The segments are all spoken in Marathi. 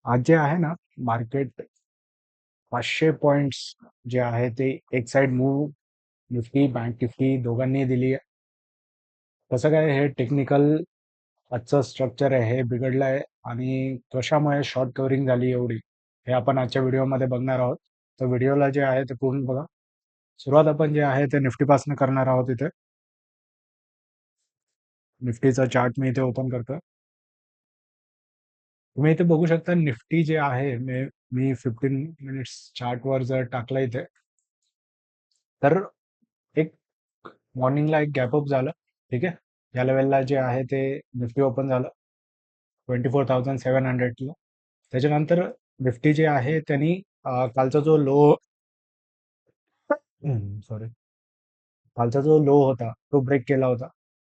आज जे आहे ना मार्केट 500 पॉइंट्स जे आहे ते एक side move Nifty bank Nifty दोघांनी दिली आहे. कसं काय हे टेक्निकल आजचं स्ट्रक्चर आहे हे बिघडलं आहे आणि कशामुळे शॉर्ट कव्हरिंग झाली एवढी हे आपण आजच्या व्हिडिओमध्ये बघणार आहोत. तर व्हिडिओला जे आहे ते पूर्ण बघा. सुरुवात आपण जे आहे ते निफ्टीपासून करणार आहोत. इथे निफ्टीचा चार्ट मी इथे ओपन करतो. तुम्ही इथे बघू शकता निफ्टी जे आहे मी 15 मिनिट्स चार्टवर जर टाकला इथे तर एक मॉर्निंगला एक गॅपअप झालं. ठीक आहे. या लेवलला जे आहे ते निफ्टी ओपन झालं 24,700ला. त्याच्यानंतर निफ्टी जे आहे त्यांनी कालचा जो लो सॉरी कालचा जो लो होता तो ब्रेक केला होता.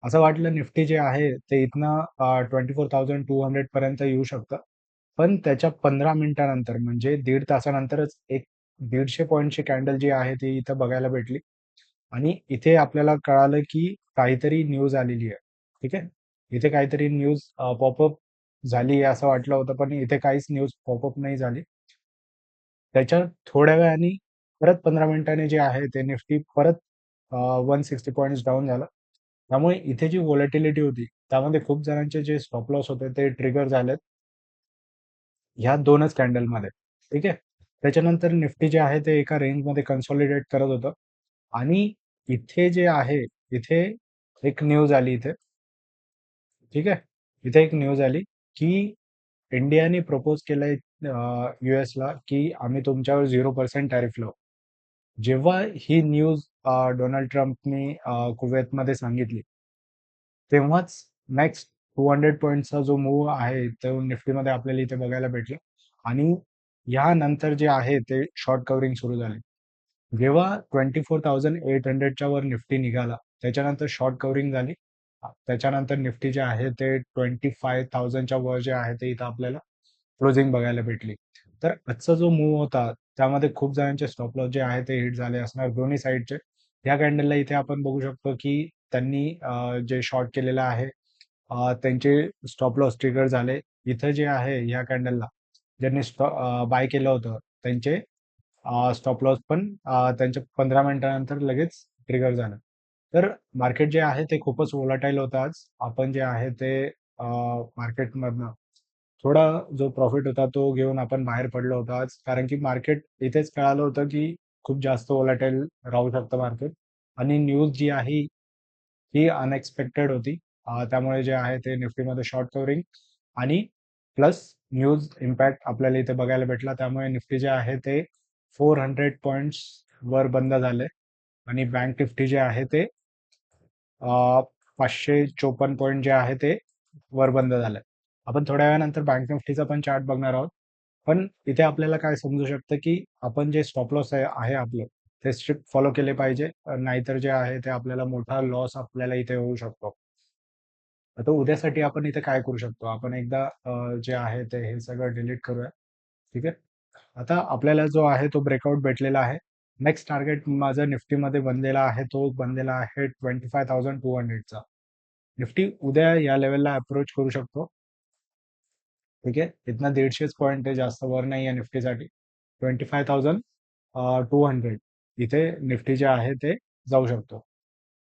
असं वाटलं निफ्टी जे आहे ते इथनं 24,200 पर्यंत येऊ शकतं. पण त्याच्या 15 मिनिटानंतर म्हणजे दीड तासानंतरच एक 150 पॉईंटची कॅन्डल जी आहे ती इथं बघायला भेटली आणि इथे आपल्याला कळालं की काहीतरी न्यूज आलेली आहे. ठीक आहे. इथे काहीतरी न्यूज पॉपअप झाली आहे असं वाटलं होतं पण इथे काहीच न्यूज पॉपअप नाही झाली. त्याच्या थोड्या वेळाने परत 15 मिनिटांनी जे आहे ते निफ्टी परत 160 पॉईंट्स डाऊन झालं. त्यामुळे इथे जी व्हॉलॅटिलिटी होती त्यामध्ये खूप जणांचे जे स्टॉप लॉस होते ते ट्रिगर झालेत ह्या दोनच कॅन्डलमध्ये. ठीक आहे. त्याच्यानंतर निफ्टी जे आहे ते एका रेंजमध्ये कन्सॉलिडेट करत होतं आणि इथे जे आहे इथे एक न्यूज आली इथे. ठीक आहे. इथे एक न्यूज आली की इंडियाने प्रपोज केलंय युएसला की आम्ही तुमच्यावर 0% टॅरिफ लावू. जेव्हा ही न्यूज डोनाल्ड ट्रम्पनी कुवेतमध्ये सांगितली तेव्हाच नेक्स्ट 200 पॉईंटचा जो मूव्ह आहे तो निफ्टीमध्ये आपल्याला इथे बघायला भेटला आणि यानंतर जे आहे ते शॉर्ट कव्हरिंग सुरू झाले. जेव्हा 24,800च्या वर निफ्टी निघाला त्याच्यानंतर शॉर्ट कव्हरिंग झाली. त्याच्यानंतर निफ्टी जे आहे ते 25,000च्या वर जे आहे ते इथं आपल्याला क्लोजिंग बघायला भेटली. तर आजचा जो मूव्ह होता त्यामध्ये खूप जणांचे स्टॉप लॉस जे आहे ते हिट झाले असणार दोन्ही साईडचे. या कॅन्डलला इथे आपण बघू शकतो की त्यांनी जे शॉर्ट केलेलं आहे त्यांचे स्टॉप लॉस ट्रिगर झाले. इथं जे आहे या कॅन्डलला ज्यांनी बाय केलं होतं त्यांचे स्टॉप लॉस पण त्यांच्या 15 मिनिटानंतर लगेच ट्रिगर झालं. तर मार्केट जे आहे ते खूपच वोलाटाईल होतं आज. आपण जे आहे ते मार्केटमधनं थोडा जो प्रॉफिट होता तो घेऊन आपण बाहेर पडलो होतो आज. कारण की मार्केट इथेच कळालं होतं की खूप जास्त वोलाटाईल राहू शकतं मार्केट आणि न्यूज जी आहे ही अनएक्सपेक्टेड होती. त्यामुळे जे आहे ते निफ्टीमध्ये शॉर्ट कव्हरिंग आणि प्लस न्यूज इम्पॅक्ट आपल्याला इथे बघायला भेटला. त्यामुळे निफ्टी जे आहे ते 400 पॉईंट्स वर बंद झाले आणि बँक निफ्टी जे आहे ते 554 पॉईंट जे आहे ते वर बंद झालंय. आपण थोड्या वेळानंतर बँक निफ्टीचा पण चार्ट बघणार आहोत. पण इथे आपल्याला काय समजू शकतं की आपण जे स्टॉप लॉस आहे आपलं ते स्ट्रिक्ट फॉलो केले पाहिजे. नाहीतर जे आहे ते आपल्याला मोठा लॉस आपल्याला इथे होऊ शकतो. आता उद्यासाठी आपण इथे काय करू शकतो आपण एकदा जे आहे ते हे सगळं डिलीट करूया. ठीक आहे. आता आपल्याला जो आहे तो ब्रेकआउट भेटलेला आहे. नेक्स्ट टार्गेट माझा निफ्टीमध्ये बनलेला आहे तो बनलेला आहे 25,200चा. निफ्टी उद्या या लेवलला अप्रोच करू शकतो. ठीक आहे. इथनं 150 पॉईंट आहे जास्त वर नाही आहे निफ्टीसाठी. 25,200 इथे निफ्टी जे आहे ते जाऊ शकतो.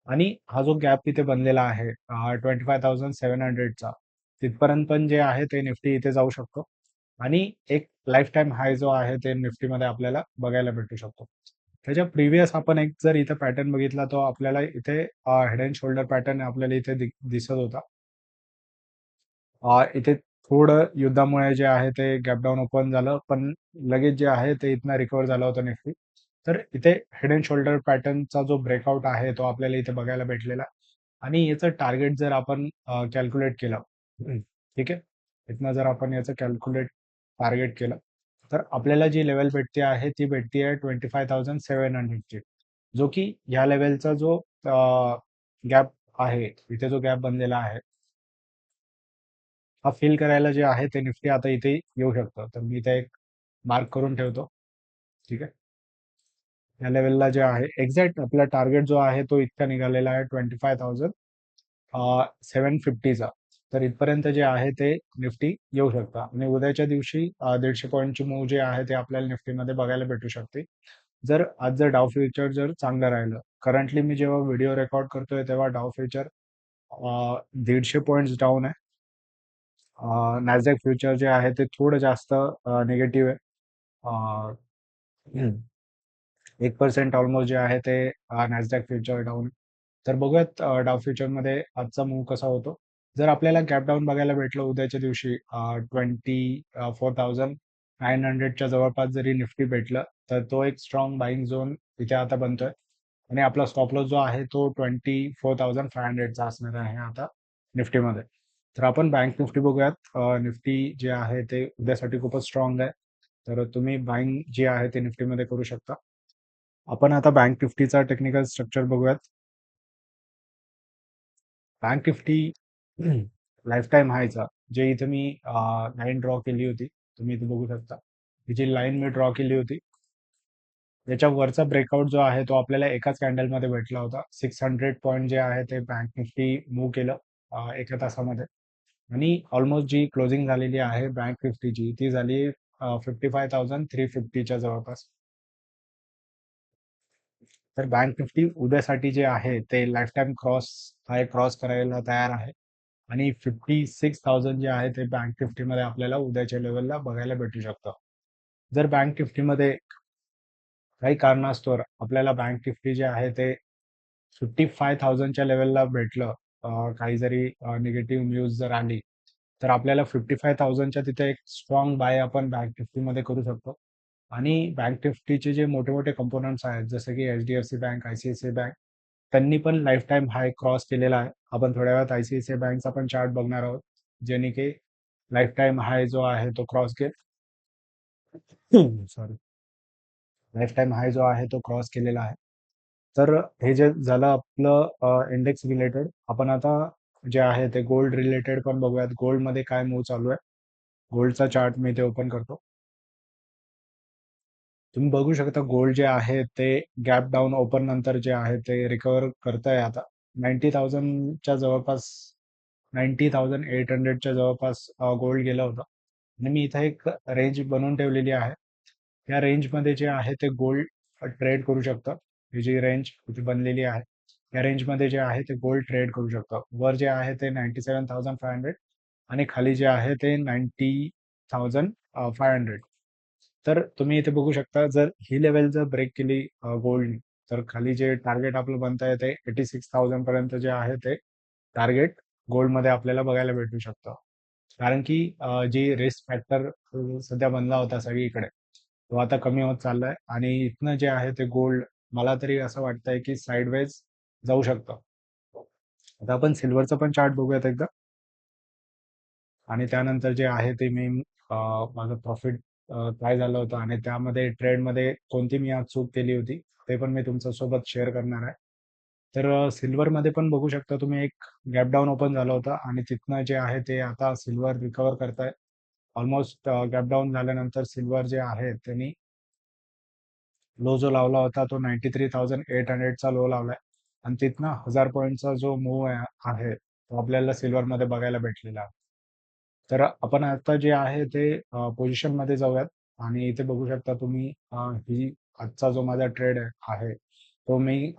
आणि हा जो गॅप इथे बनलेला आहे 25,700चा तिथपर्यंत पण जे आहे ते निफ्टी इथे जाऊ शकतो आणि एक लाईफ टाईम हाय जो आहे ते निफ्टीमध्ये आपल्याला बघायला भेटू शकतो. त्याच्या प्रिव्हियस आपण एक जर इथे पॅटर्न बघितला तो आपल्याला इथे हेड अँड शोल्डर पॅटर्न आपल्याला इथे दिसत होता. इथे थोडं युद्धामुळे जे आहे ते गॅपडाऊन ओपन झालं पण लगेच जे आहे ते इथनं रिकवर झालं होतं निफ्टी. तर इथे हेड अँड शोल्डर पॅटर्नचा जो ब्रेकआउट आहे तो आपल्याला इथे बघायला भेटलेला आणि याचं टार्गेट जर आपण कॅल्क्युलेट केलं ठीक आहे. इथनं जर आपण याचं कॅल्क्युलेट टार्गेट केलं तर आपल्याला जी लेवल भेटते आहे ती भेटते आहे 25,700ची. जो की या लेवलचा जो गॅप आहे इथे जो गॅप बनलेला आहे हा फिल करायला जे आहे ते निफ्टी आता इथे येऊ शकतं. तर मी इथे एक मार्क करून ठेवतो. ठीक आहे. या लेवलला जे आहे एक्झॅक्ट आपला टार्गेट जो आहे तो इतका निघालेला आहे 25,750चा. तर इथपर्यंत जे आहे ते निफ्टी येऊ शकतं आणि उद्याच्या दिवशी 150 पॉईंटची मूव्ह जे आहे ते आपल्याला निफ्टीमध्ये बघायला भेटू शकते. जर आज जर डाव फ्युचर जर चांगलं राहिलं, करंटली मी जेव्हा व्हिडिओ रेकॉर्ड करतोय तेव्हा डाव फ्युचर 150 पॉईंट्स डाऊन आहे. नॅसडॅक फ्युचर जे आहे ते थोडं जास्त निगेटिव्ह आहे. अ, 1% ऑलमोस्ट जे आहे ते नॅसडॅक फ्युचर डाऊन. तर बघूयात डाव फ्युचरमध्ये आजचा मूव्ह कसा होतो. जर आपल्याला गॅप डाऊन बघायला भेटलं उद्याच्या दिवशी 24,900च्या जवळपास जरी निफ्टी भेटलं, तर तो एक स्ट्रॉंग बाईंग झोन इथे आता बनतोय आणि आपला स्टॉप लॉस जो आहे तो 24,500चा असणार आहे आता निफ्टीमध्ये. तर आपण बँक निफ्टी बघूयात. निफ्टी जे आहे ते उद्यासाठी खूपच स्ट्रॉंग आहे. तर तुम्ही बाईंग जी आहे ते निफ्टीमध्ये करू शकता. आपण आता बँक निफ्टीचा टेक्निकल स्ट्रक्चर बघूयात. बँक निफ्टी लाईफ टाईम हायचा जे इथे मी लाईन ड्रॉ केली होती, तुम्ही इथे बघू शकता. ही जी लाईन मी ड्रॉ केली होती त्याच्या वरचा ब्रेकआउट जो आहे तो आपल्याला एकाच कॅन्डलमध्ये भेटला होता. 600 पॉईंट जे आहे ते बँक निफ्टी मूव्ह केलं एका तासामध्ये आणि ऑलमोस्ट जी क्लोजिंग झालेली आहे बँक निफ्टीची ती झाली 55,350च्या जवळपास. तर बँक निफ्टी उद्यासाठी जे आहे ते लाईफ टाईम क्रॉस करायला तयार आहे आणि 56,000 जे आहे ते बँक निफ्टीमध्ये आपल्याला उद्याच्या लेवलला बघायला भेटू शकतं. जर बँक निफ्टीमध्ये काही कारणास्तव आपल्याला बँक निफ्टी जे आहे ते 55,000च्या लेवलला भेटलं, काही जरी निगेटिव्ह न्यूज जर आली, तर आपल्याला 55,000च्या तिथे एक स्ट्रॉंग बाय आपण बँक निफ्टीमध्ये करू शकतो. आणि बँक निफ्टीचे जे मोठे मोठे कंपोनंट्स आहेत जसे की HDFC बँक, ICICI बँक, त्यांनी पण लाईफ टाईम हाय क्रॉस केलेला आहे. आपण थोड्या वेळात ICICI बँकचा पण चार्ट बघणार आहोत, ज्याने की लाईफ टाईम हाय जो आहे तो क्रॉस सॉरी, लाईफ टाईम हाय जो आहे तो क्रॉस केलेला आहे. तर हे जे झालं आपलं इंडेक्स रिलेटेड. आपण आता जे आहे ते गोल्ड रिलेटेड पण बघूयात. गोल्डमध्ये काय मूव्ह चालू आहे. गोल्डचा चार्ट मी इथे ओपन करतो. तुम्ही बघू शकता गोल्ड जे आहे ते गॅप डाऊन ओपन नंतर जे आहे ते रिकवर करत आहे आता 90,000च्या जवळपास. 90,800च्या जवळपास गोल्ड गेलं होतं आणि मी इथे एक रेंज बनवून ठेवलेली आहे. या रेंजमध्ये जे आहे ते गोल्ड ट्रेड करू शकतं. ही जी रेंज इथे बनलेली आहे या रेंजमध्ये जे आहे ते गोल्ड ट्रेड करू शकतं. वर जे आहे ते 97,500 आणि खाली जे आहे ते 90,500. तर तुम्ही इथे बघू शकता जर ही लेवल जर ब्रेक केली गोल्ड, तर खाली जे टार्गेट आपलं बनता येते 86,000 पर्यंत जे आहे ते टार्गेट गोल्डमध्ये आपल्याला बघायला भेटू शकतं. कारण की जी रिस्क फॅक्टर सध्या बनला होता सगळीकडे, तो आता कमी होत चाललाय आणि इथनं जे आहे ते गोल्ड मला तरी असं वाटतंय की साईडवेज जाऊ शकतं. आता आपण सिल्वरचा पण चार्ट बघूयात एकदा आणि त्यानंतर जे आहे ते मी अ, माझं प्रॉफिट काय झालं होतं आणि त्यामध्ये ट्रेडमध्ये कोणती मी आज चूक केली होती ते पण मी तुमच्या सोबत शेअर करणार आहे. तर सिल्वरमध्ये पण बघू शकता तुम्ही एक गॅप डाऊन ओपन झालं होतं आणि तिथनं जे आहे ते आता सिल्वर रिकवर करताय. ऑलमोस्ट गॅप डाऊन झाल्यानंतर सिल्वर जे आहे त्यांनी लो जो लावला होता तो 93,800चा लो लावलाय आणि तिथनं 1000 पॉईंटचा जो मूव आहे तो आपल्याला सिल्वरमध्ये बघायला भेटलेला आहे. तर आपण आता जे आहे ते पोझिशन मध्ये जाऊयात आणि इथे बघू शकता तुम्ही ही आजचा जो माझा ट्रेड आहे तो मी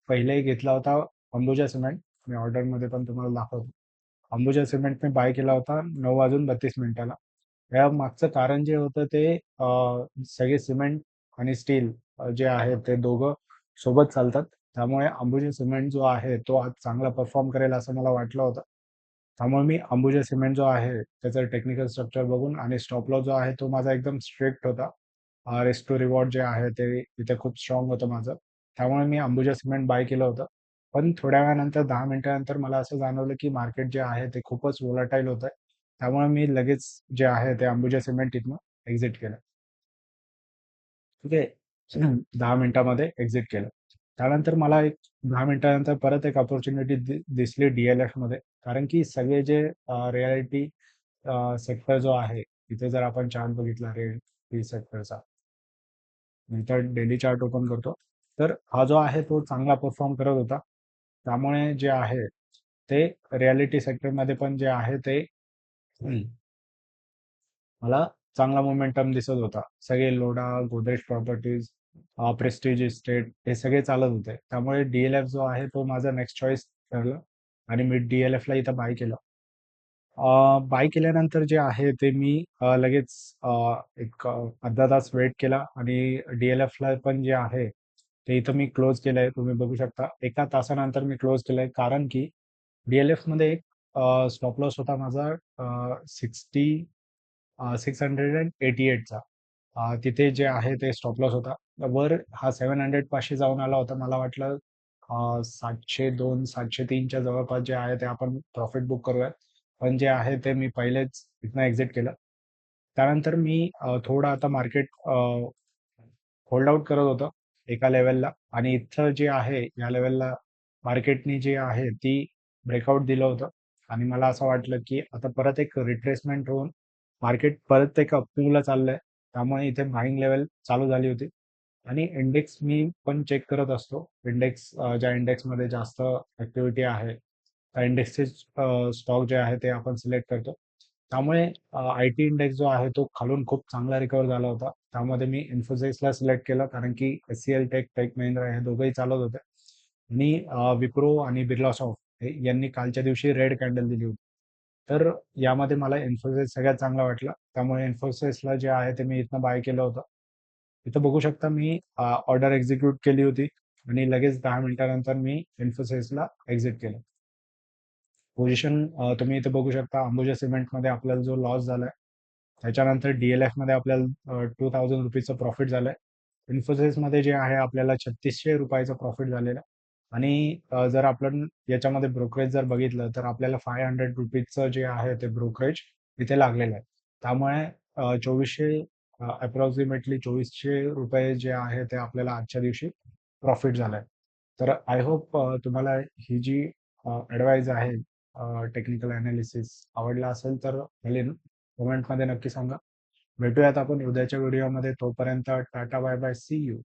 पहिलेही घेतला होता अंबुजा सिमेंट. मी ऑर्डर मध्ये पण तुम्हाला दाखवतो. अंबुजा सिमेंट मी बाय केला होता 9:32 या मागचं कारण जे होतं ते सगळे सिमेंट आणि स्टील जे आहे ते दोघं सोबत चालतात. त्यामुळे अंबुजा सिमेंट जो आहे तो आज चांगला परफॉर्म करेल असं मला वाटलं होतं. त्यामुळे मी अंबुजा सिमेंट जो आहे त्याचं टेक्निकल स्ट्रक्चर बघून आणि स्टॉप लॉस जो आहे तो माझा एकदम स्ट्रिक्ट होता. रिस्क टू रिवॉर्ड जे आहे ते इथे खूप स्ट्रॉंग होतं माझं. त्यामुळे मी अंबुजा सिमेंट बाय केलं होतं. पण थोड्या वेळानंतर 10 मिनिटानंतर मला असं जाणवलं की मार्केट जे आहे ते खूपच वोलाटाईल होत आहे. त्यामुळे मी लगेच जे आहे ते अंबुजा सिमेंट इथनं एक्झिट केलं. ठीक आहे. 10 मिनिटामध्ये एक्झिट केलं. त्यानंतर मला एक 10 मिनिटानंतर परत एक अपॉर्च्युनिटी दिसली DLF मध्ये. कारण की सगळे जे रियालिटी सेक्टर जो आहे तिथे जर आपण चार्ट बघितला रिअल्टी सेक्टरचा, मी तर डेली चार्ट ओपन करतो. तर हा जो आहे तो चांगला परफॉर्म करत होता. त्यामुळे जे आहे ते रियालिटी सेक्टरमध्ये पण जे आहे ते मला चांगला मोमेंटम दिसत होता. सगळे Lodha, Godrej properties, prestige estate हे सगळे चालत होते. त्यामुळे DLF जो आहे तो माझा नेक्स्ट चॉईस ठरला आणि मी DLF ला इथं बाय केलं. बाय केल्यानंतर जे आहे ते मी लगेच एक अर्धा तास वेट केला आणि DLF ला पण जे आहे ते इथं मी क्लोज केलंय. तुम्ही बघू शकता. एका तासानंतर मी क्लोज केलंय कारण की DLF मध्ये एक स्टॉप लॉस होता माझा 688चा. तिथे जे आहे ते स्टॉप लॉस होता. वर हा 700 पाचशे जाऊन आला होता. मला वाटलं 702 703च्या जवळपास जे आहे ते आपण प्रॉफिट बुक करूयात. पण जे आहे ते मी पहिलेच इथनं एक्झिट केलं. त्यानंतर मी थोडं आता मार्केट होल्ड आउट करत होतं एका लेवलला आणि इथं जे आहे या लेवलला मार्केटनी जे आहे ती ब्रेकआउट दिलं होतं आणि मला असं वाटलं की आता परत एक रिट्रेसमेंट होऊन मार्केट परत एक अपमूवला चाललंय. त्यामुळे इथे बाईंग लेवल चालू झाली होती आणि इंडेक्स मी पण चेक करत असतो. इंडेक्स ज्या इंडेक्समध्ये जास्त ऍक्टिव्हिटी आहे त्या इंडेक्सचे स्टॉक जे आहे ते आपण सिलेक्ट करतो. त्यामुळे आय टी इंडेक्स जो आहे तो खालून खूप चांगला रिकवर झाला होता. त्यामध्ये मी इन्फोसिसला सिलेक्ट केलं कारण की HCL टेक, टेक महिंद्रा हे दोघंही चालत होते आणि विप्रो आणि बिर्ला सॉफ्ट यांनी कालच्या दिवशी रेड कॅन्डल दिली होती. तर यामध्ये मला इन्फोसिस सगळ्यात चांगला वाटला. त्यामुळे इन्फोसिसला जे आहे ते मी इथनं बाय केलं होतं. इथं बघू शकता मी ऑर्डर एक्झिक्यूट केली होती आणि लगेच 10 मिनिटानंतर मी इन्फोसिसला एक्झिट केलं. पोझिशन तुम्ही इथे बघू शकता अंबुजा सिमेंटमध्ये आपल्याला जो लॉस झालाय त्याच्यानंतर DLF मध्ये आपल्याला 2000 रुपीजचं प्रॉफिट झालंय. इन्फोसिस मध्ये जे आहे आपल्याला 3600 रुपयाचं प्रॉफिट झालेलं आहे. आणि जर आपण याच्यामध्ये ब्रोकरेज जर बघितलं तर आपल्याला 500 रुपीजचं जे आहे ते ब्रोकरेज इथे लागलेलं आहे. त्यामुळे 2400 अप्रॉक्सिमेटली 2400 रुपये जे आहे ते आपल्याला आजच्या दिवशी प्रॉफिट झालंय. तर आय होप तुम्हाला ही जी ॲडवाईज आहे टेक्निकल अनालिसिस आवडला असेल तर कमेंटमध्ये नक्की सांगा. भेटूयात आपण उद्याच्या व्हिडिओमध्ये. तोपर्यंत tata bye bye, see you.